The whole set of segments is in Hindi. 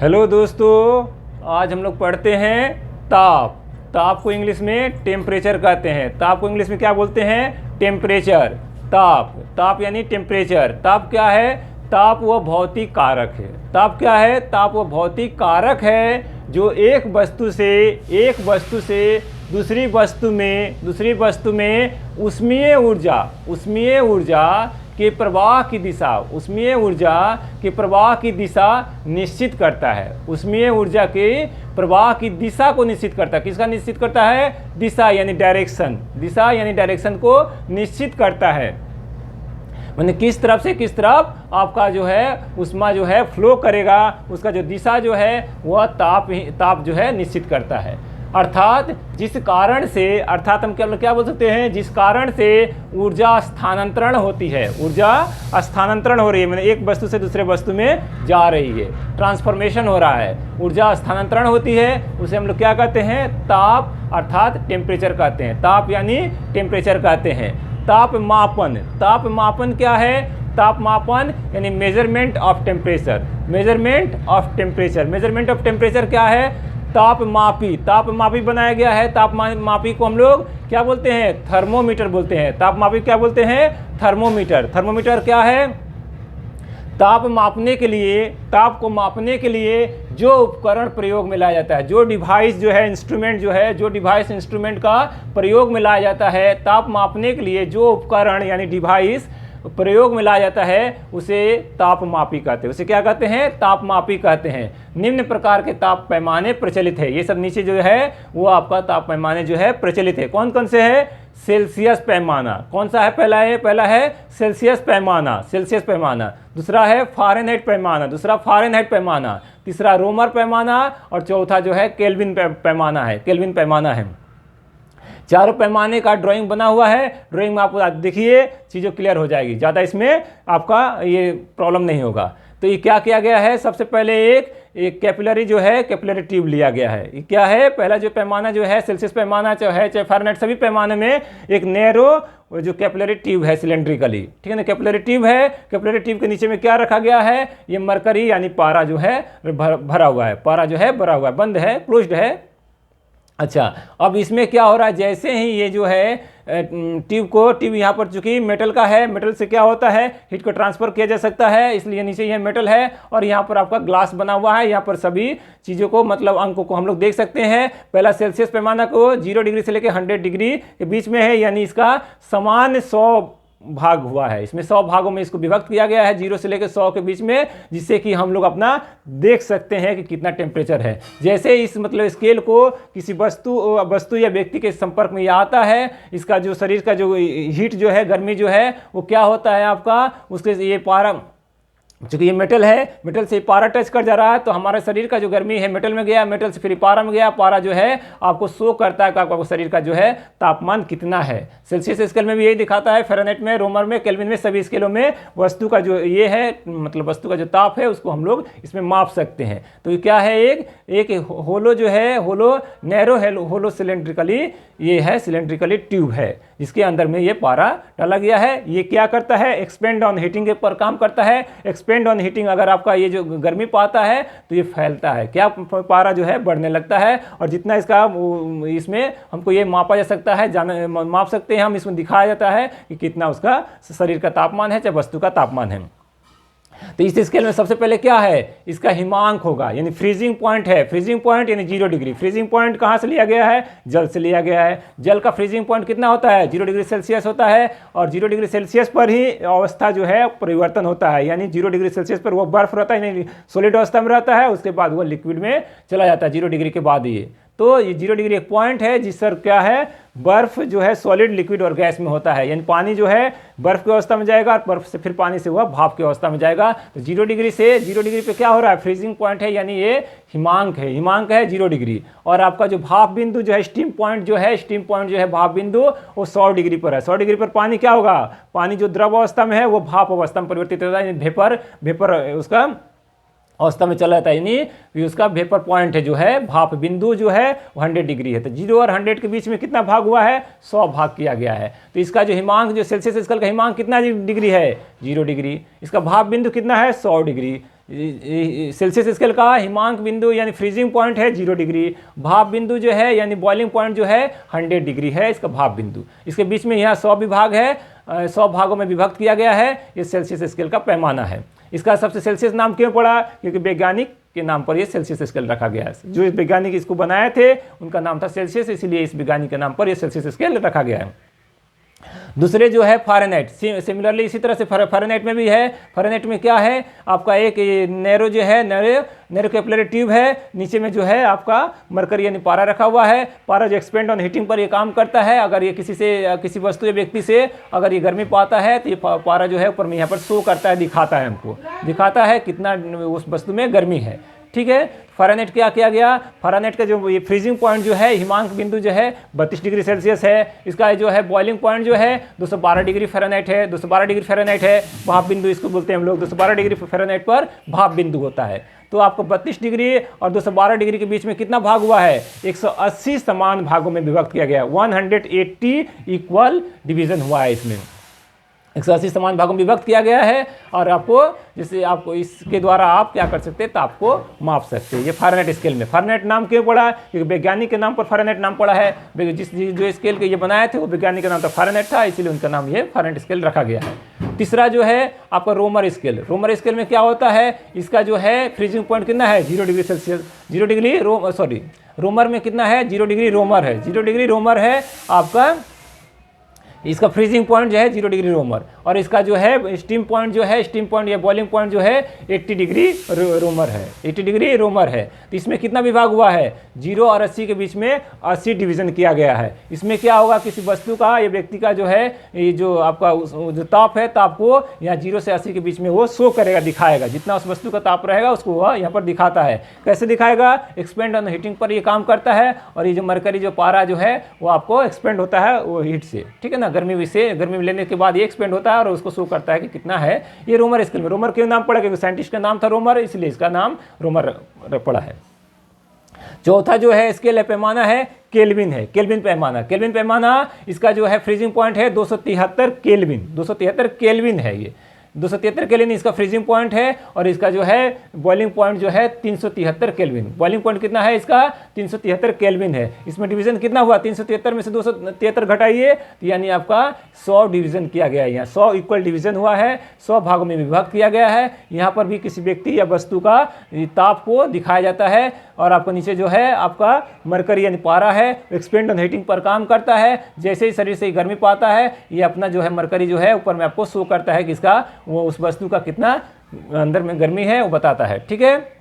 हेलो दोस्तों, आज हम लोग पढ़ते हैं ताप। ताप को इंग्लिश में टेम्परेचर कहते हैं। ताप को इंग्लिश में क्या बोलते हैं? टेम्परेचर। ताप, ताप यानी टेम्परेचर। ताप क्या है? ताप वह भौतिक कारक है। ताप क्या है? ताप वह भौतिक कारक है जो एक वस्तु से दूसरी वस्तु में ऊष्मीय ऊर्जा के प्रवाह की दिशा निश्चित करता है। ऊष्मीय ऊर्जा के प्रवाह की दिशा को निश्चित करता है। किसका निश्चित करता है? दिशा यानी डायरेक्शन को निश्चित करता है। माने किस तरफ से किस तरफ आपका जो है ऊष्मा जो है फ्लो करेगा, उसका जो दिशा जो है वह ताप जो है निश्चित करता है। अर्थात हम क्या बोल सकते हैं? जिस कारण से ऊर्जा स्थानांतरण होती है, ऊर्जा स्थानांतरण हो रही है, मैंने एक वस्तु से दूसरे वस्तु में जा रही है, ट्रांसफॉर्मेशन हो रहा है, ऊर्जा स्थानांतरण होती है, उसे हम लोग क्या कहते हैं? ताप अर्थात टेम्परेचर कहते हैं। ताप यानी टेम्परेचर कहते हैं। तापमापन क्या है? तापमापन यानी measurement of temperature. Measurement of temperature क्या है? तापमापी बनाया गया है। तापमापी को हम लोग क्या बोलते हैं? थर्मोमीटर बोलते हैं। तापमापी क्या बोलते हैं? थर्मोमीटर क्या है? ताप को मापने के लिए जो उपकरण प्रयोग में लाया जाता है, जो डिवाइस इंस्ट्रूमेंट का प्रयोग में लाया जाता है, ताप मापने के लिए जो उपकरण यानी डिवाइस प्रयोग में लाया जाता है उसे तापमापी कहते हैं। उसे क्या कहते हैं? तापमापी कहते हैं। निम्न प्रकार के ताप पैमाने प्रचलित है। ये सब नीचे जो है वो आपका ताप पैमाने जो है प्रचलित है। कौन कौन से है? सेल्सियस पैमाना। कौन सा है? पहला है सेल्सियस पैमाना। दूसरा है फ़ारेनहाइट पैमाना। तीसरा रोमर पैमाना और चौथा जो है केल्विन पैमाना है। चारों पैमाने का ड्राइंग बना हुआ है। ड्राइंग में आप देखिए, चीज़ें क्लियर हो जाएगी, ज़्यादा इसमें आपका ये प्रॉब्लम नहीं होगा। तो ये क्या किया गया है? सबसे पहले एक कैपिलरी ट्यूब लिया गया है। ये क्या है? पहला जो पैमाना जो है सेल्सियस पैमाना चाहे फ़ारेनहाइट, सभी पैमाने में एक नैरो जो कैपिलरी ट्यूब है सिलेंड्रिकली, ठीक है ना, कैपिलरी ट्यूब है। कैपिलरी ट्यूब के नीचे में क्या रखा गया है? ये मरकरी यानी पारा जो है भरा हुआ है, बंद है, क्लोज्ड है। अच्छा, अब इसमें क्या हो रहा है? जैसे ही ये जो है ट्यूब यहाँ पर चूंकि मेटल का है, मेटल से क्या होता है? हीट को ट्रांसफर किया जा सकता है, इसलिए नीचे यह मेटल है और यहाँ पर आपका ग्लास बना हुआ है। यहाँ पर सभी चीज़ों को मतलब अंकों को हम लोग देख सकते हैं। पहला सेल्सियस पैमाना को 0 डिग्री से लेकर 100 डिग्री के बीच में है, यानी इसका समान 100 भाग हुआ है। इसमें 100 भागों में इसको विभक्त किया गया है, 0 से लेकर 100 के बीच में, जिससे कि हम लोग अपना देख सकते हैं कि कितना टेम्परेचर है। जैसे इस मतलब स्केल को किसी वस्तु या व्यक्ति के संपर्क में आता है, इसका जो शरीर का जो हीट जो है, गर्मी जो है, वो क्या होता है आपका? उसके ये पारा, चूँकि ये मेटल है, मेटल से पारा टच कर जा रहा है, तो हमारे शरीर का जो गर्मी है मेटल में गया, मेटल से फिर पारा में गया। पारा जो है आपको शो करता है कि आपका शरीर का जो है तापमान कितना है। सेल्सियस स्केल में भी यही दिखाता है, फ़ारेनहाइट में, रोमर में, केल्विन में, सभी स्केलों में वस्तु का जो ये है मतलब वस्तु का जो ताप है उसको हम लोग इसमें माप सकते हैं। तो ये क्या है? एक होलो जो है, होलो सिलेंड्रिकली, ये है सिलेंड्रिकली ट्यूब है, जिसके अंदर में ये पारा डाला गया है। ये क्या करता है? एक्सपेंड ऑन हीटिंग के पर काम करता है। एक्सपेंड ऑन हीटिंग, अगर आपका ये जो गर्मी पाता है तो ये फैलता है, क्या पारा जो है बढ़ने लगता है, और जितना इसमें हमको ये मापा जा सकता है, माप सकते हैं हम, इसमें दिखाया जाता है कि कितना उसका शरीर का तापमान है, चाहे वस्तु का तापमान है। तो इस स्केल में सबसे पहले क्या है? इसका हिमांक होगा, यानी फ्रीजिंग पॉइंट है। फ्रीजिंग पॉइंट यानी 0 डिग्री। फ्रीजिंग पॉइंट कहाँ से लिया गया है? जल से लिया गया है। जल का फ्रीजिंग पॉइंट कितना होता है? 0 डिग्री सेल्सियस होता है, और 0 डिग्री सेल्सियस पर ही अवस्था जो है परिवर्तन होता है, यानी 0 डिग्री सेल्सियस पर वो बर्फ रहता है, यानी सॉलिड अवस्था में रहता है, उसके बाद वो लिक्विड में चला जाता है 0 डिग्री के बाद ये। तो ये 0 डिग्री एक पॉइंट है जिस पर क्या है? बर्फ जो है सॉलिड, लिक्विड और गैस में होता है, यानी पानी जो है बर्फ की अवस्था में जाएगा और बर्फ से फिर पानी से हुआ भाप की अवस्था में जाएगा। तो 0 डिग्री से 0 डिग्री पे क्या हो रहा है? फ्रीजिंग पॉइंट है, यानी ये हिमांक है 0 डिग्री। और आपका जो भाप बिंदु जो है, स्टीम पॉइंट जो है भाप बिंदु, वो 100 डिग्री पर है। 100 डिग्री पर पानी क्या होगा? पानी जो द्रव अवस्था में है वो भाप अवस्था में परिवर्तित होता है, वेपर उसका अवस्था में चला जाता है, यानी उसका वेपर पॉइंट है जो है भाप बिंदु जो है 100 डिग्री है। तो 0 और 100 के बीच में कितना भाग हुआ है? 100 भाग किया गया है। तो इसका जो हिमांक, जो सेल्सियस स्केल का हिमांक कितना डिग्री है? 0 डिग्री। इसका भाप बिंदु कितना है? 100 डिग्री। सेल्सियस स्केल का हिमांक बिंदु यानी फ्रीजिंग पॉइंट है 0 डिग्री, भाप बिंदु जो है यानी बॉइलिंग पॉइंट जो है 100 डिग्री है इसका भाप बिंदु। इसके बीच में यहाँ 100 विभाग है, 100 भागों में विभक्त किया गया है। ये सेल्सियस स्केल का पैमाना है। इसका सबसे सेल्सियस नाम क्यों पड़ा? क्योंकि वैज्ञानिक के नाम पर ये सेल्सियस स्केल रखा गया है। जो वैज्ञानिक इसको बनाए थे उनका नाम था सेल्सियस, इसलिए इस वैज्ञानिक के नाम पर ये सेल्सियस स्केल रखा गया है। दूसरे जो है फ़ारेनहाइट, सिमिलरली इसी तरह से फ़ारेनहाइट में भी है। फ़ारेनहाइट में क्या है आपका, एक नैरो जो है नैरो कैपिलरी ट्यूब है, नीचे में जो है आपका मरकरी यानी पारा रखा हुआ है। पारा जो एक्सपेंड ऑन हीटिंग पर ये काम करता है। अगर ये किसी वस्तु या व्यक्ति से अगर ये गर्मी पाता है तो ये पारा जो है ऊपर में यहाँ पर शो करता है, दिखाता है, हमको दिखाता है कितना उस वस्तु में गर्मी है। ठीक है, फ़ारेनहाइट क्या किया गया? फ़ारेनहाइट का जो ये फ्रीजिंग पॉइंट जो है, हिमांक बिंदु जो है 32 डिग्री सेल्सियस है। इसका जो है बॉइलिंग पॉइंट जो है 212 डिग्री फ़ारेनहाइट है। 212 डिग्री फ़ारेनहाइट है। भाप बिंदु इसको बोलते हैं हम लोग। 212 डिग्री फ़ारेनहाइट पर भाप बिंदु होता है। तो आपको 32 डिग्री और 212 डिग्री के बीच में कितना भाग हुआ है? 180 समान भागों में विभक्त किया गया। 180 इक्वल डिवीजन हुआ है इसमें। 180 समान भागों में विभक्त किया गया है। और आपको जैसे आपको इसके द्वारा आप क्या कर सकते हैं, ताप को माप सकते हैं। ये फ़ारेनहाइट स्केल में। फ़ारेनहाइट नाम क्यों पड़ा? क्योंकि वैज्ञानिक के नाम पर फ़ारेनहाइट नाम पड़ा है। जो स्केल के ये बनाए थे वो वैज्ञानिक का नाम था फ़ारेनहाइट था, इसीलिए उनका नाम ये फ़ारेनहाइट स्केल रखा गया है। तीसरा जो है आपका रोमर स्केल। रोमर स्केल में क्या होता है? इसका जो है फ्रीजिंग पॉइंट कितना है? 0 डिग्री सेल्सियस। 0 डिग्री रोमर में कितना है? 0 डिग्री रोमर है। 0 डिग्री रोमर है आपका, इसका फ्रीजिंग पॉइंट जो है 0 डिग्री रोमर। और इसका जो है स्टीम पॉइंट जो है, स्टीम पॉइंट या बॉइलिंग पॉइंट जो है 80 डिग्री रोमर है। 80 डिग्री रोमर है। तो इसमें कितना विभाग हुआ है? 0 और 80 के बीच में 80 डिवीजन किया गया है। इसमें क्या होगा, किसी वस्तु का या व्यक्ति का जो है ये जो आपका जो ताप है, ताप को यहाँ 0 से 80 के बीच में वो शो करेगा, दिखाएगा। जितना उस वस्तु का ताप रहेगा उसको वह यहाँ पर दिखाता है। कैसे दिखाएगा? एक्सपेंड ऑन हीटिंग पर ये काम करता है। और ये जो मरकरी जो पारा जो है वो आपको एक्सपेंड होता है वो हीट से, ठीक है ना, गर्मी में लेने के बाद ये एक्सपेंड होता है और उसको शो करता है कि कितना है। ये रोमर स्केल में। रोमर क्यों नाम पड़ा? क्योंकि साइंटिस्ट का नाम था रोमर, इसलिए इसका नाम रोमर पड़ा है। चौथा जो है स्केल है, पैमाना है, केल्विन है। केल्विन पैमाना। केल्विन पैमाना इसका जो है फ्रीजिंग पॉइंट है 273 केल्विन। 273 केल्विन है ये। 273 केल्विन इसका फ्रीजिंग पॉइंट है। और इसका जो है बॉइलिंग पॉइंट जो है 373 केल्विन। बॉइलिंग पॉइंट कितना है इसका? 373 केल्विन है। इसमें डिवीजन कितना हुआ? 373 में से 273 घटाइए तो यानी आपका 100 डिवीजन किया गया है। यहाँ 100 इक्वल डिवीजन हुआ है। 100 भागों में विभक्त किया गया है। यहाँ पर भी किसी व्यक्ति या वस्तु का ताप को दिखाया जाता है। और आपको नीचे जो है आपका मरकरी यानी पारा है, एक्सपेंड ऑन हीटिंग पर काम करता है। जैसे ही शरीर से गर्मी पाता है ये अपना जो है मरकरी जो है ऊपर में आपको शो करता है कि इसका वो उस वस्तु का कितना अंदर में गर्मी है वो बताता है। ठीक है,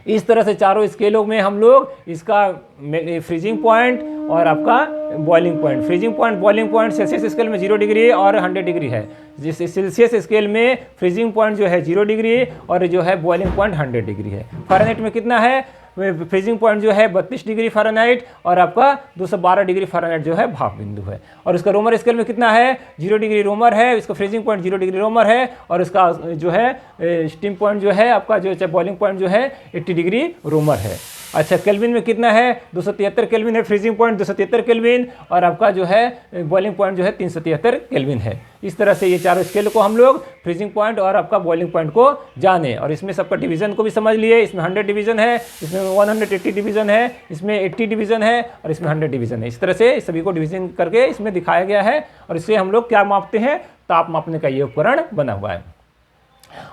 इस तरह से चारों स्केलों में हम लोग इसका फ्रीजिंग पॉइंट और आपका boiling point, freezing point boiling point Celsius scale में 0 डिग्री और 100 डिग्री है। जिस सेल्सियस स्केल में फ्रीजिंग पॉइंट जो है 0 डिग्री और जो है बॉइलिंग पॉइंट 100 डिग्री है। फ़ारेनहाइट में कितना है? फ्रीजिंग पॉइंट जो है 32 डिग्री फ़ारेनहाइट और आपका 212 डिग्री फ़ारेनहाइट जो है भाप बिंदु है। और इसका रोमर स्केल में कितना है? 0 डिग्री रोमर है। इसका फ्रीजिंग पॉइंट 0 डिग्री रोमर है। और इसका जो है स्टीम पॉइंट जो है आपका जो बॉइलिंग पॉइंट जो है 80 डिग्री रोमर है। अच्छा, केल्विन में कितना है? 273 केल्विन है फ्रीजिंग पॉइंट, 273 केल्विन। और आपका जो है बॉइलिंग पॉइंट जो है 373 केल्विन है। इस तरह से ये चारों स्केल को हम लोग फ्रीजिंग पॉइंट और आपका बॉइलिंग पॉइंट को जाने। और इसमें सबका डिवीजन को भी समझ लिए। इसमें 100 डिवीजन है, इसमें 180 डिवीजन है, इसमें 80 डिवीजन है और इसमें 100 डिवीजन है। इस तरह से सभी को डिवीजन करके इसमें दिखाया गया है। और इससे हम लोग क्या मापते हैं? ताप मापने का ये उपकरण बना हुआ है।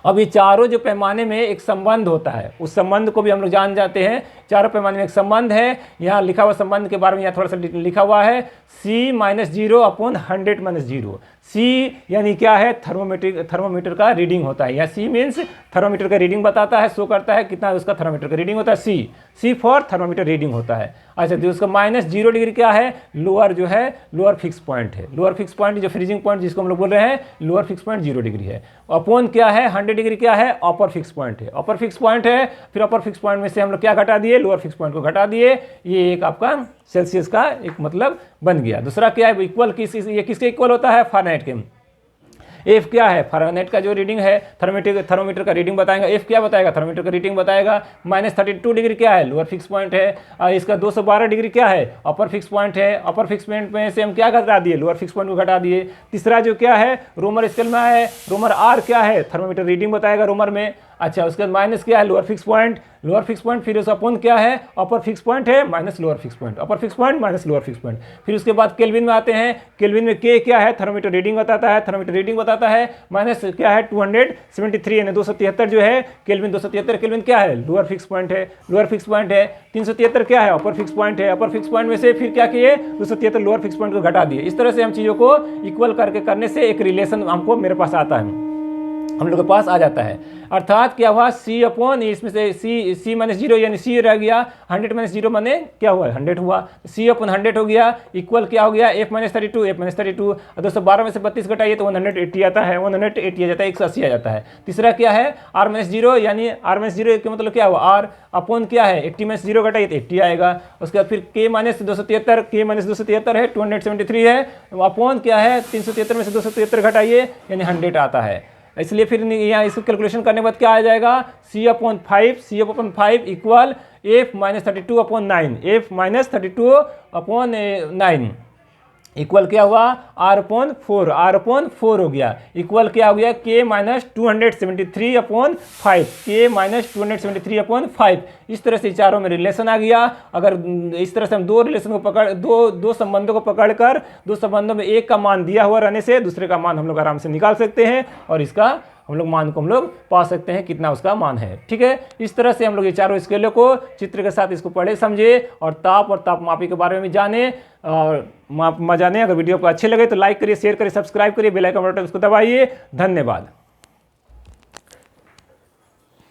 अब ये चारों जो पैमाने में एक संबंध होता है, उस संबंध को भी हम लोग जान जाते हैं। चारों पैमाने में एक संबंध है। यहाँ लिखा हुआ संबंध के बारे में यहाँ थोड़ा सा लिखा हुआ है, C-0/100-0। C यानी क्या है? थर्मोमीटर का रीडिंग होता है। यहाँ C मीन्स थर्मोमीटर का रीडिंग बताता है, शो करता है कितना उसका थर्मोमीटर का रीडिंग होता है। C फॉर थर्मोमीटर रीडिंग होता है। अच्छा, तो उसका -0 डिग्री क्या है? लोअर जो है लोअर फिक्स पॉइंट है। लोअर फिक्स पॉइंट जो फ्रीजिंग पॉइंट जिसको हम लोग बोल रहे हैं, लोअर फिक्स पॉइंट 0 डिग्री है। अपॉन क्या है? 100 डिग्री क्या है? अपर फिक्स पॉइंट है। अपर फिक्स पॉइंट है। फिर अपर फिक्स पॉइंट में से हम लोग क्या घटा दिए? लोअर फिक्स पॉइंट को घटा दिए। ये एक आपका सेल्सियस का एक मतलब बन गया। दूसरा क्या है? इक्वल ये किसके इक्वल होता है? फ़ारेनहाइट के। एफ क्या है? फ़ारेनहाइट का जो रीडिंग है थर्मोमीटर का रीडिंग बताएगा। एफ क्या बताएगा? थर्मोमीटर का रीडिंग बताएगा। -32 डिग्री क्या है? लोअर फिक्स पॉइंट है। इसका 212 डिग्री क्या है? अपर फिक्स पॉइंट है। अपर फिक्स पॉइंट में से हम क्या घटा दिए? लोअर फिक्स पॉइंट को घटा दिए। तीसरा जो क्या है? रोमर स्केल में है। रोमर आर क्या है? थर्मोमीटर रीडिंग बताएगा रोमर में। अच्छा, उसके बाद माइनस क्या है, lower fix point, lower fix point, फिर उसका अपॉन क्या है, अपर फिक्स पॉइंट है minus lower fix point, upper fix point minus lower fix point. फिर उसके बाद केल्विन में आते हैं, केल्विन में के क्या है, थर्मोमीटर रीडिंग बताता है, थर्मोमीटर रीडिंग बताता है, माइनस क्या है 273 यानी 273 जो है केल्विन, 273 केल्विन क्या है, लोअर फिक्स पॉइंट है, लोअर फिक्स पॉइंट है। 373 क्या है, अपर फिक्स पॉइंट है, अपर फिक्स पॉइंट में से फिर क्या किए, 273 लोअर फिक्स पॉइंट को घटा दिए। इस तरह से हम चीज़ों को इक्वल करके करने से एक रिलेशन हमको मेरे पास आता है, हम लोग के पास आ जाता है। अर्थात क्या हुआ, सी अपॉन इसमें से सी माइनस जीरो यानी सी रह गया, 100 माइनस जीरो माने क्या हुआ, 100 हुआ, सी अपॉन 100 हो गया, इक्वल क्या हो गया, एफ माइनस 32, एफ माइनस 32, 212 में से 32 घटाइए तो 180 आता है, 180 आ जाता है, 180 आ जाता है। तीसरा क्या है, आर माइनस जीरो यानी आर माइनस जीरो का मतलब क्या हुआ, आर अपॉन क्या है 80 माइनस जीरो घटाइए तो 80 आएगा। उसके बाद फिर के माइनस 273, के माइनस 273 है 273 है, अपॉन क्या है 373 में से 273 घटाइए यानी 100 आता है। इसलिए फिर यहाँ इसको कैलकुलेशन करने के बाद क्या आ जाएगा, C upon 5 equal F minus 32 upon 9, F minus 32 upon 9 equal क्या हुआ, आर अपॉन 4, आर अपॉन 4 हो गया, इक्वल क्या हो गया, के माइनस 273 अपॉन 5, के माइनस 273 अपॉन 5। इस तरह से चारों में रिलेशन आ गया। अगर इस तरह से हम दो रिलेशन को पकड़ दो संबंधों को पकड़कर दो संबंधों में एक का मान दिया हुआ रहने से दूसरे का मान हम लोग आराम से निकाल सकते हैं और इसका हम लोग मान को हम लोग पा सकते हैं कितना उसका मान है। ठीक है, इस तरह से हम लोग ये चारों स्केलों को चित्र के साथ इसको पढ़े समझे और तापमापी के बारे में जाने और जाने। अगर वीडियो को अच्छे लगे तो लाइक करिए, शेयर करिए, सब्सक्राइब करिए, बेल आइकन बटन उसको दबाइए। धन्यवाद।